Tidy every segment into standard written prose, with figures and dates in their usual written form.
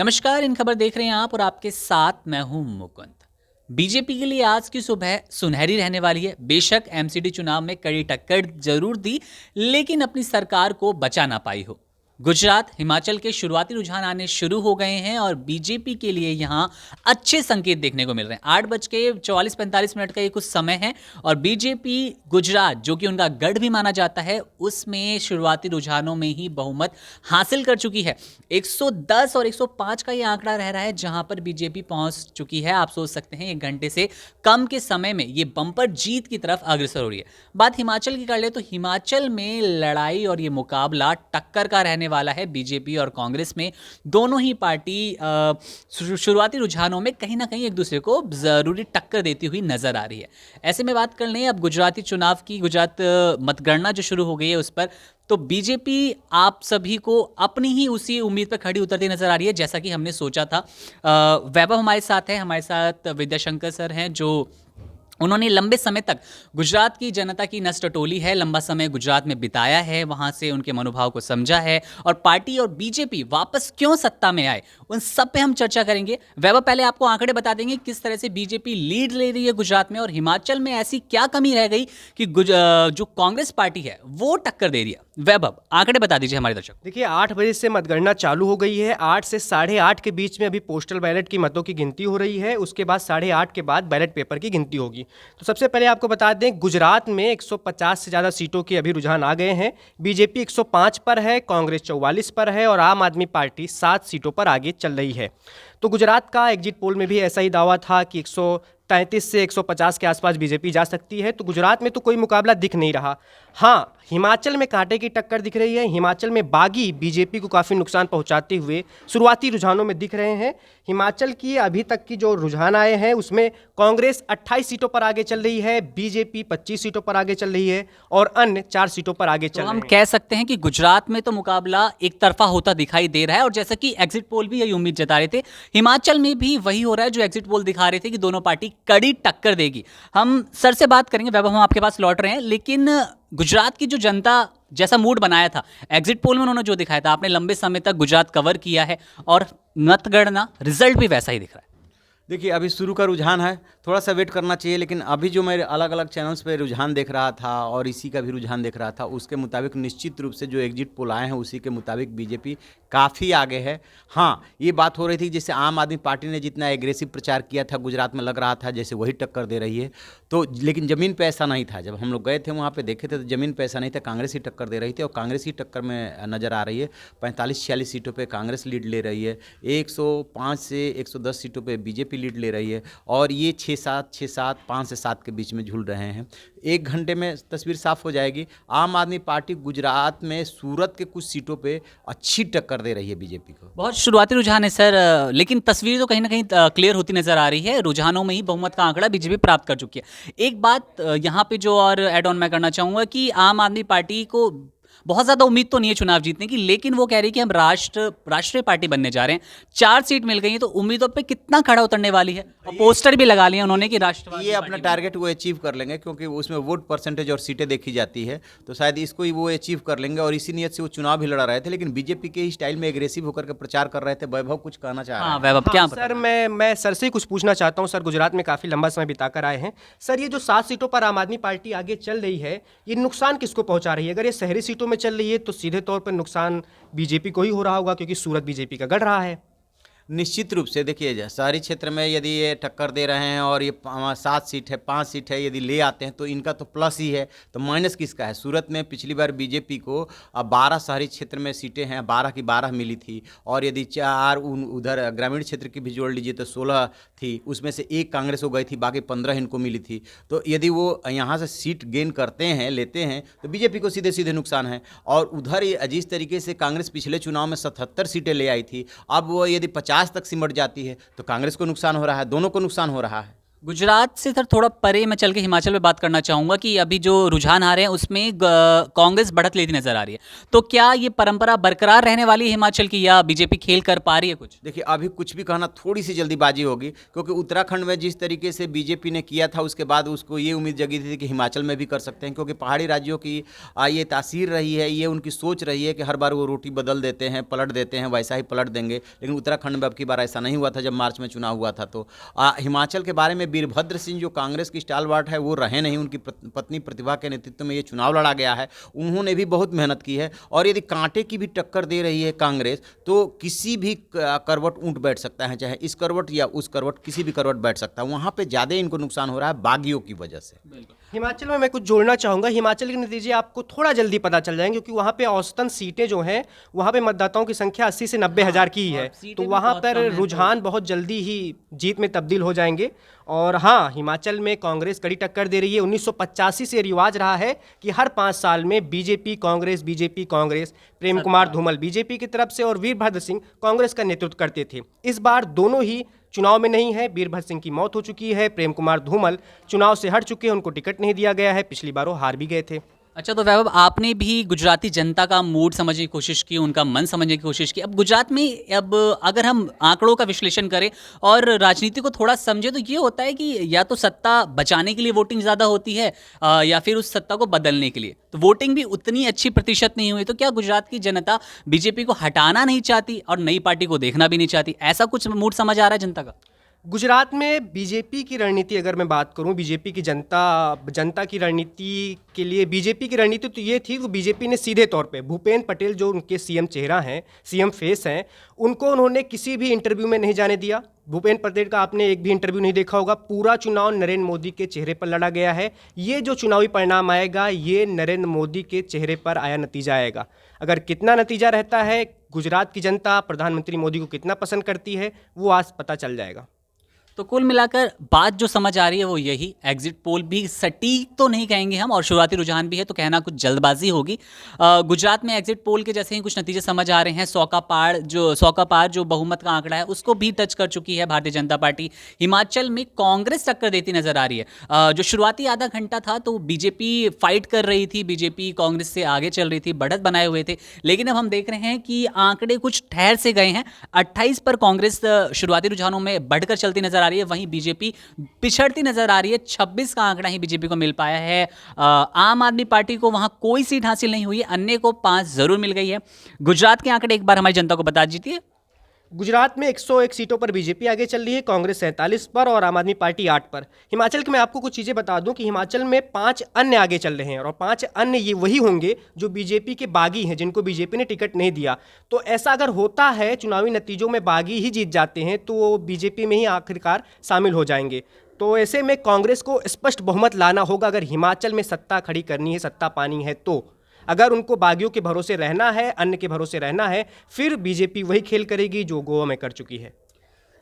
नमस्कार। इन खबर देख रहे हैं आप और आपके साथ मैं हूं मुकुंद। बीजेपी के लिए आज की सुबह सुनहरी रहने वाली है। बेशक एमसीडी चुनाव में कड़ी टक्कर जरूर दी, लेकिन अपनी सरकार को बचा ना पाई हो। गुजरात, हिमाचल के शुरुआती रुझान आने शुरू हो गए हैं और बीजेपी के लिए यहां अच्छे संकेत देखने को मिल रहे हैं। 8:44-45 का ये कुछ समय है और बीजेपी गुजरात, जो कि उनका गढ़ भी माना जाता है, उसमें शुरुआती रुझानों में ही बहुमत हासिल कर चुकी है। 110 और 105 का ये आंकड़ा रह रहा है जहां पर बीजेपी पहुंच चुकी है। आप सोच सकते हैं 1 घंटे से कम के समय में ये बम्पर जीत की तरफ अग्रसर हो रही है। बात हिमाचल की कर ले तो हिमाचल में लड़ाई और ये मुकाबला टक्कर का रहने वाला है। बीजेपी और कांग्रेस में दोनों ही पार्टी शुरुआती रुझानों में कहीं ना कहीं एक दूसरे को जरूरी टक्कर देती हुई नजर आ रही है। ऐसे में बात कर लें अब गुजराती चुनाव की, गुजरात मतगणना जो शुरू हो गई है उस पर, तो बीजेपी आप सभी को अपनी ही उसी उम्मीद पर खड़ी उतरती नजर आ रही है जैसा कि हमने सोचा था। वैभव हमारे साथ है, हमारे साथ विद्याशंकर सर हैं, जो उन्होंने लंबे समय तक गुजरात की जनता की नस टटोली है, लंबा समय गुजरात में बिताया है, वहां से उनके मनोभाव को समझा है और पार्टी और बीजेपी वापस क्यों सत्ता में आए उन सब पे हम चर्चा करेंगे। वैभव, पहले आपको आंकड़े बता देंगे किस तरह से बीजेपी लीड ले रही है गुजरात में और हिमाचल में ऐसी क्या कमी रह गई कि जो कांग्रेस पार्टी है वो टक्कर दे रही है। वैभव, आंकड़े बता दीजिए हमारे दर्शक। देखिए 8 बजे से मतगणना चालू हो गई है। 8 से 8:30 के बीच में अभी पोस्टल बैलेट की मतों की गिनती हो रही है। उसके बाद 8:30 के बाद बैलेट पेपर की गिनती होगी। तो सबसे पहले आपको बता दें, गुजरात में 150 से ज़्यादा सीटों के अभी रुझान आ गए हैं। बीजेपी 105 पर है, कांग्रेस 44 पर है और आम आदमी पार्टी 7 सीटों पर आगे चल रही है। तो गुजरात का एग्जिट पोल में भी ऐसा ही दावा था कि 133 से 150 के आसपास बीजेपी जा सकती है। तो गुजरात में तो कोई मुकाबला दिख नहीं रहा। हाँ, हिमाचल में कांटे की टक्कर दिख रही है। हिमाचल में बागी बीजेपी को काफ़ी नुकसान पहुंचाते हुए शुरुआती रुझानों में दिख रहे हैं। हिमाचल की अभी तक की जो रुझान आए हैं उसमें कांग्रेस 28 सीटों पर आगे चल रही है, बीजेपी 25 सीटों पर आगे चल रही है और अन्य 4 सीटों पर आगे चल रहे हैं। हम कह सकते हैं कि गुजरात में तो मुकाबला एक तरफा होता दिखाई दे रहा है और जैसा कि एग्जिट पोल भी यही उम्मीद जता रहे थे, हिमाचल में भी वही हो रहा है जो एग्जिट पोल दिखा रहे थे कि दोनों पार्टी कड़ी टक्कर देगी। हम सर से बात करेंगे, वैभव हम आपके पास लौट रहे हैं, लेकिन गुजरात की जो जनता जैसा मूड बनाया था एग्जिट पोल में, उन्होंने जो दिखाया था, आपने लंबे समय तक गुजरात कवर किया है और मतगणना रिजल्ट भी वैसा ही दिख रहा है। देखिए अभी शुरू का रुझान है, थोड़ा सा वेट करना चाहिए, लेकिन अभी जो मैं अलग अलग चैनल्स पे रुझान देख रहा था और इसी का भी रुझान देख रहा था, उसके मुताबिक निश्चित रूप से जो एग्जिट पोल आए हैं उसी के मुताबिक बीजेपी काफ़ी आगे है। हाँ, ये बात हो रही थी जैसे आम आदमी पार्टी ने जितना एग्रेसिव प्रचार किया था गुजरात में, लग रहा था जैसे वही टक्कर दे रही है, तो लेकिन ज़मीन पे ऐसा नहीं था। जब हम लोग गए थे वहाँ पे देखे थे तो ज़मीन पे ऐसा नहीं था, कांग्रेस ही टक्कर दे रही थी और कांग्रेस ही टक्कर में नज़र आ रही है। 45-46 सीटों पर कांग्रेस लीड ले रही है, 105 से 110 सीटों पर बीजेपी लीड ले रही है और ये 6-7, 5 से 7 के बीच में झूल रहे हैं। 1 घंटे में तस्वीर साफ हो जाएगी। आम आदमी पार्टी गुजरात में सूरत के कुछ सीटों पे अच्छी टक्कर दे रही है बीजेपी को। बहुत शुरुआती रुझान है सर, लेकिन तस्वीर तो कहीं ना कहीं क्लियर होती नजर आ रही है। रुझानों में ही बहुमत का आंकड़ा बीजेपी प्राप्त कर चुकी है। एक बात यहाँ पे जो और एड ऑन मैं करना चाहूंगा कि आम आदमी पार्टी को बहुत ज़्यादा उम्मीद तो नहीं है चुनाव जीतने की, लेकिन वो कह रही है कि हम राष्ट्रीय पार्टी बनने जा रहे हैं। 4 सीट मिल गई है तो उम्मीदों पे कितना खड़ा उतरने वाली है और पोस्टर भी लगा लिए उन्होंने कि राष्ट्रवादी ये अपना टारगेट वो अचीव कर लेंगे, क्योंकि उसमें वोट परसेंटेज और सीटें देखी जाती है, तो शायद इसको ही वो अचीव कर लेंगे और इसी नियत से वो चुनाव भी लड़ा रहे थे। लेकिन बीजेपी के ही स्टाइल में एग्रेसिव होकर के प्रचार कर रहे थे। वैभव कुछ कहना चाह रहे हैं? वैभव क्या सर, मैं सर से कुछ पूछना चाहता हूँ। सर, गुजरात में काफ़ी लंबा समय बिताकर आए हैं। सर, ये जो 7 सीटों पर आम आदमी पार्टी आगे चल रही है, ये नुकसान किसको पहुंचा रही है? अगर ये शहरी सीटों में चल रही है तो सीधे तौर पर नुकसान बीजेपी को ही हो रहा होगा, क्योंकि सूरत बीजेपी का गढ़ रहा है। निश्चित रूप से देखिए, शहरी क्षेत्र में यदि ये टक्कर दे रहे हैं और ये 7 सीट है, 5 सीट है, यदि ले आते हैं तो इनका तो प्लस ही है, तो माइनस किसका है? सूरत में पिछली बार बीजेपी को 12 शहरी क्षेत्र में सीटें हैं, 12 की 12 मिली थी और यदि 4 उधर ग्रामीण क्षेत्र की भी जोड़ लीजिए तो 16 थी, उसमें से 1 कांग्रेस को गई थी, बाकी 15 इनको मिली थी। तो यदि वो यहाँ से सीट गेन करते हैं, लेते हैं, तो बीजेपी को सीधे सीधे नुकसान है। और उधर जिस तरीके से कांग्रेस पिछले चुनाव में 77 सीटें ले आई थी, अब वो यदि 50 तक सिमट जाती है तो कांग्रेस को नुकसान हो रहा है, दोनों को नुकसान हो रहा है। गुजरात से सर थोड़ा परे मैं चल के हिमाचल में बात करना चाहूँगा कि अभी जो रुझान आ रहे हैं उसमें कांग्रेस बढ़त लेती नजर आ रही है, तो क्या ये परंपरा बरकरार रहने वाली है हिमाचल की, या बीजेपी खेल कर पा रही है कुछ? देखिए, अभी कुछ भी कहना थोड़ी सी जल्दीबाजी होगी, क्योंकि उत्तराखंड में जिस तरीके से बीजेपी ने किया था उसके बाद उसको ये उम्मीद जगी थी कि हिमाचल में भी कर सकते हैं, क्योंकि पहाड़ी राज्यों की ये तासीर रही है, ये उनकी सोच रही है कि हर बार वो रोटी बदल देते हैं, पलट देते हैं, वैसा ही पलट देंगे। लेकिन उत्तराखंड में अब की बार ऐसा नहीं हुआ था जब मार्च में चुनाव हुआ था। तो हिमाचल के बारे में वीरभद्र सिंह जो कांग्रेस की स्टालवार्ट है वो रहे नहीं, उनकी पत्नी प्रतिभा के नेतृत्व में ये चुनाव लड़ा गया है, उन्होंने भी बहुत मेहनत की है। और यदि कांटे की भी टक्कर दे रही है कांग्रेस, तो किसी भी करवट ऊंट बैठ सकता है, चाहे इस करवट या उस करवट, किसी भी करवट बैठ सकता है। वहाँ पे ज़्यादा इनको नुकसान हो रहा है बागियों की वजह से। हिमाचल में मैं कुछ जोड़ना चाहूँगा। हिमाचल के नतीजे आपको थोड़ा जल्दी पता चल जाएंगे, क्योंकि वहाँ पे औसतन सीटें जो हैं, वहाँ पे मतदाताओं की संख्या 80 से 90 हज़ार की ही है, तो वहाँ पर रुझान बहुत जल्दी ही जीत में तब्दील हो जाएंगे। और हाँ, हिमाचल में कांग्रेस कड़ी टक्कर दे रही है। 1985 से रिवाज रहा है कि हर 5 साल में बीजेपी कांग्रेस, प्रेम कुमार धूमल बीजेपी की तरफ से और वीरभद्र सिंह कांग्रेस का नेतृत्व करते थे। इस बार दोनों ही चुनाव में नहीं है। वीरभद्र सिंह की मौत हो चुकी है, प्रेम कुमार धूमल चुनाव से हट चुके हैं, उनको टिकट नहीं दिया गया है, पिछली बार वो हार भी गए थे। अच्छा, तो वैभव आपने भी गुजराती जनता का मूड समझने की कोशिश की, उनका मन समझने की कोशिश की। अब गुजरात में अब अगर हम आंकड़ों का विश्लेषण करें और राजनीति को थोड़ा समझे, तो ये होता है कि या तो सत्ता बचाने के लिए वोटिंग ज़्यादा होती है या फिर उस सत्ता को बदलने के लिए, तो वोटिंग भी उतनी अच्छी प्रतिशत नहीं हुई। तो क्या गुजरात की जनता बीजेपी को हटाना नहीं चाहती और नई पार्टी को देखना भी नहीं चाहती? ऐसा कुछ मूड समझ आ रहा है जनता का? गुजरात में बीजेपी की रणनीति अगर मैं बात करूं, बीजेपी की जनता की रणनीति के लिए बीजेपी की रणनीति तो ये थी कि बीजेपी ने सीधे तौर पे भूपेंद्र पटेल जो उनके सीएम चेहरा हैं, सीएम फेस हैं, उनको उन्होंने किसी भी इंटरव्यू में नहीं जाने दिया। भूपेंद्र पटेल का आपने एक भी इंटरव्यू नहीं देखा होगा। पूरा चुनाव नरेंद्र मोदी के चेहरे पर लड़ा गया है। ये जो चुनावी परिणाम आएगा, ये नरेंद्र मोदी के चेहरे पर आया नतीजा आएगा। अगर कितना नतीजा रहता है, गुजरात की जनता प्रधानमंत्री मोदी को कितना पसंद करती है, वो आज पता चल जाएगा। तो कुल मिलाकर बात जो समझ आ रही है वो यही, एग्जिट पोल भी सटीक तो नहीं कहेंगे हम और शुरुआती रुझान भी है, तो कहना कुछ जल्दबाजी होगी। गुजरात में एग्जिट पोल के जैसे ही कुछ नतीजे समझ आ रहे हैं। 100 का पार जो बहुमत का आंकड़ा है उसको भी टच कर चुकी है भारतीय जनता पार्टी। हिमाचल में कांग्रेस टक्कर देती नजर आ रही है। जो शुरुआती आधा घंटा था तो बीजेपी फाइट कर रही थी, बीजेपी कांग्रेस से आगे चल रही थी, बढ़त बनाए हुए थे, लेकिन अब हम देख रहे हैं कि आंकड़े कुछ ठहर से गए हैं। 28 पर कांग्रेस शुरुआती रुझानों में बढ़कर चलती नजर आ रही है, वहीं बीजेपी पिछड़ती नजर आ रही है। 26 का आंकड़ा ही बीजेपी को मिल पाया है। आम आदमी पार्टी को वहां कोई सीट हासिल नहीं हुई है, अन्य को 5 जरूर मिल गई है। गुजरात के आंकड़े एक बार हमारी जनता को बता दीजिए। गुजरात में 101 सीटों पर बीजेपी आगे चल रही है, कांग्रेस 47 पर और आम आदमी पार्टी 8 पर। हिमाचल के मैं आपको कुछ चीज़ें बता दूं कि हिमाचल में 5 अन्य आगे चल रहे हैं और 5 अन्य ये वही होंगे जो बीजेपी के बागी हैं, जिनको बीजेपी ने टिकट नहीं दिया। तो ऐसा अगर होता है, चुनावी नतीजों में बागी ही जीत जाते हैं, तो वो बीजेपी में ही आखिरकार शामिल हो जाएंगे। तो ऐसे में कांग्रेस को स्पष्ट बहुमत लाना होगा अगर हिमाचल में सत्ता खड़ी करनी है, सत्ता पानी है। तो अगर उनको बागियों के भरोसे रहना है, अन्य के भरोसे रहना है, फिर बीजेपी वही खेल करेगी जो गोवा में कर चुकी है।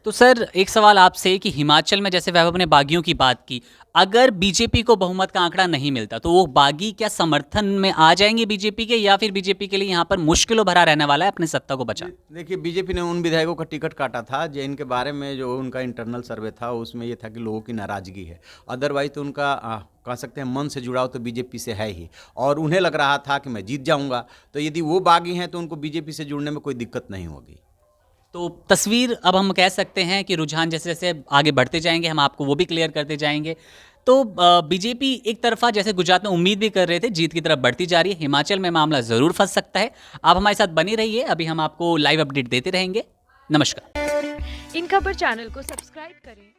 तो सर एक सवाल आपसे कि हिमाचल में जैसे वैभव ने बागियों की बात की, अगर बीजेपी को बहुमत का आंकड़ा नहीं मिलता तो वो बागी क्या समर्थन में आ जाएंगे बीजेपी के, या फिर बीजेपी के लिए यहाँ पर मुश्किलों भरा रहने वाला है अपनी सत्ता को बचा? देखिए, बीजेपी ने उन विधायकों का टिकट काटा था जिनके बारे में जो उनका इंटरनल सर्वे था उसमें ये था कि लोगों की नाराजगी है। अदरवाइज तो उनका कह सकते हैं मन से जुड़ाव तो बीजेपी से है ही, और उन्हें लग रहा था कि मैं जीत जाऊंगा, तो यदि वो बागी हैं तो उनको बीजेपी से जुड़ने में कोई दिक्कत नहीं होगी। तो तस्वीर अब हम कह सकते हैं कि रुझान जैसे जैसे आगे बढ़ते जाएंगे हम आपको वो भी क्लियर करते जाएंगे। तो बीजेपी एक तरफा जैसे गुजरात में उम्मीद भी कर रहे थे जीत की तरफ बढ़ती जा रही है, हिमाचल में मामला ज़रूर फंस सकता है। आप हमारे साथ बनी रहिए, अभी हम आपको लाइव अपडेट देते रहेंगे। नमस्कार। इन खबर चैनल को सब्सक्राइब करें।